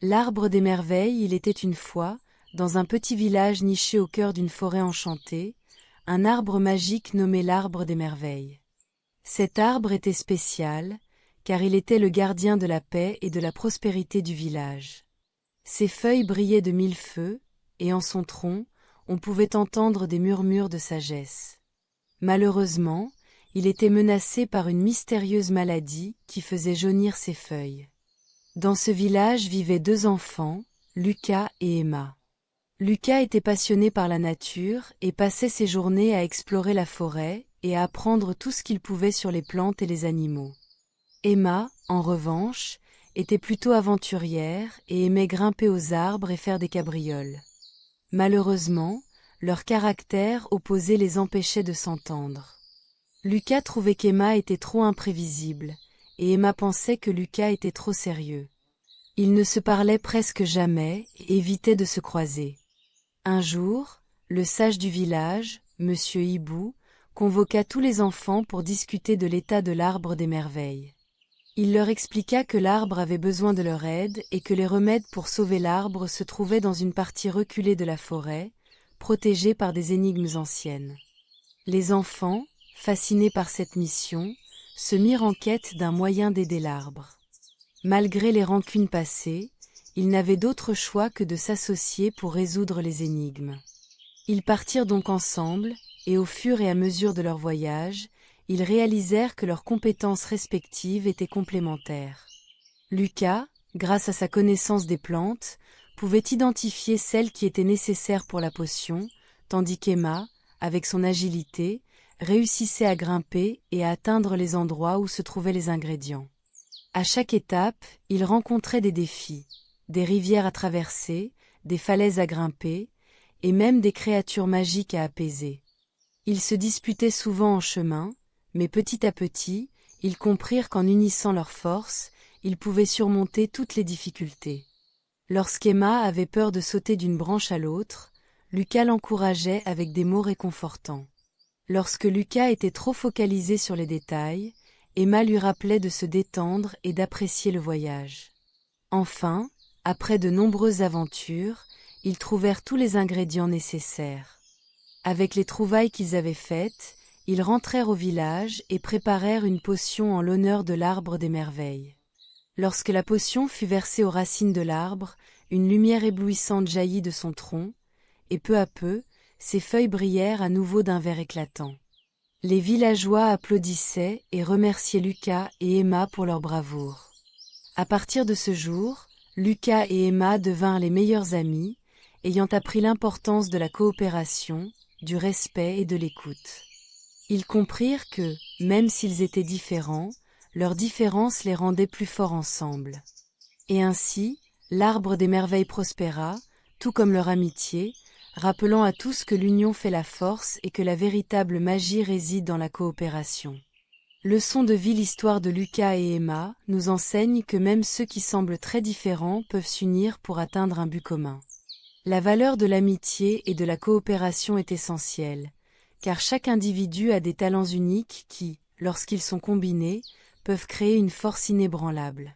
L'arbre des merveilles. Il était une fois, dans un petit village niché au cœur d'une forêt enchantée, un arbre magique nommé l'arbre des merveilles. Cet arbre était spécial, car il était le gardien de la paix et de la prospérité du village. Ses feuilles brillaient de mille feux, et en son tronc, on pouvait entendre des murmures de sagesse. Malheureusement, il était menacé par une mystérieuse maladie qui faisait jaunir ses feuilles. Dans ce village vivaient deux enfants, Lucas et Emma. Lucas était passionné par la nature et passait ses journées à explorer la forêt et à apprendre tout ce qu'il pouvait sur les plantes et les animaux. Emma, en revanche, était plutôt aventurière et aimait grimper aux arbres et faire des cabrioles. Malheureusement, leurs caractères opposés les empêchaient de s'entendre. Lucas trouvait qu'Emma était trop imprévisible, et Emma pensait que Lucas était trop sérieux. Ils ne se parlaient presque jamais et évitaient de se croiser. Un jour, le sage du village, Monsieur Hibou, convoqua tous les enfants pour discuter de l'état de l'arbre des merveilles. Il leur expliqua que l'arbre avait besoin de leur aide et que les remèdes pour sauver l'arbre se trouvaient dans une partie reculée de la forêt, protégée par des énigmes anciennes. Les enfants, fascinés par cette mission, se mirent en quête d'un moyen d'aider l'arbre. Malgré les rancunes passées, ils n'avaient d'autre choix que de s'associer pour résoudre les énigmes. Ils partirent donc ensemble, et au fur et à mesure de leur voyage, ils réalisèrent que leurs compétences respectives étaient complémentaires. Lucas, grâce à sa connaissance des plantes, pouvait identifier celles qui étaient nécessaires pour la potion, tandis qu'Emma, avec son agilité, réussissait à grimper et à atteindre les endroits où se trouvaient les ingrédients. À chaque étape, ils rencontraient des défis, des rivières à traverser, des falaises à grimper, et même des créatures magiques à apaiser. Ils se disputaient souvent en chemin, mais petit à petit, ils comprirent qu'en unissant leurs forces, ils pouvaient surmonter toutes les difficultés. Lorsqu'Emma avait peur de sauter d'une branche à l'autre, Lucas l'encourageait avec des mots réconfortants. Lorsque Lucas était trop focalisé sur les détails, Emma lui rappelait de se détendre et d'apprécier le voyage. Enfin, après de nombreuses aventures, ils trouvèrent tous les ingrédients nécessaires. Avec les trouvailles qu'ils avaient faites, ils rentrèrent au village et préparèrent une potion en l'honneur de l'arbre des merveilles. Lorsque la potion fut versée aux racines de l'arbre, une lumière éblouissante jaillit de son tronc, et peu à peu, ses feuilles brillèrent à nouveau d'un vert éclatant. Les villageois applaudissaient et remerciaient Lucas et Emma pour leur bravoure. À partir de ce jour, Lucas et Emma devinrent les meilleurs amis, ayant appris l'importance de la coopération, du respect et de l'écoute. Ils comprirent que, même s'ils étaient différents, leurs différences les rendaient plus forts ensemble. Et ainsi, l'arbre des merveilles prospéra, tout comme leur amitié, rappelant à tous que l'union fait la force et que la véritable magie réside dans la coopération. Leçon de vie. L'histoire de Lucas et Emma nous enseigne que même ceux qui semblent très différents peuvent s'unir pour atteindre un but commun. La valeur de l'amitié et de la coopération est essentielle, car chaque individu a des talents uniques qui, lorsqu'ils sont combinés, peuvent créer une force inébranlable.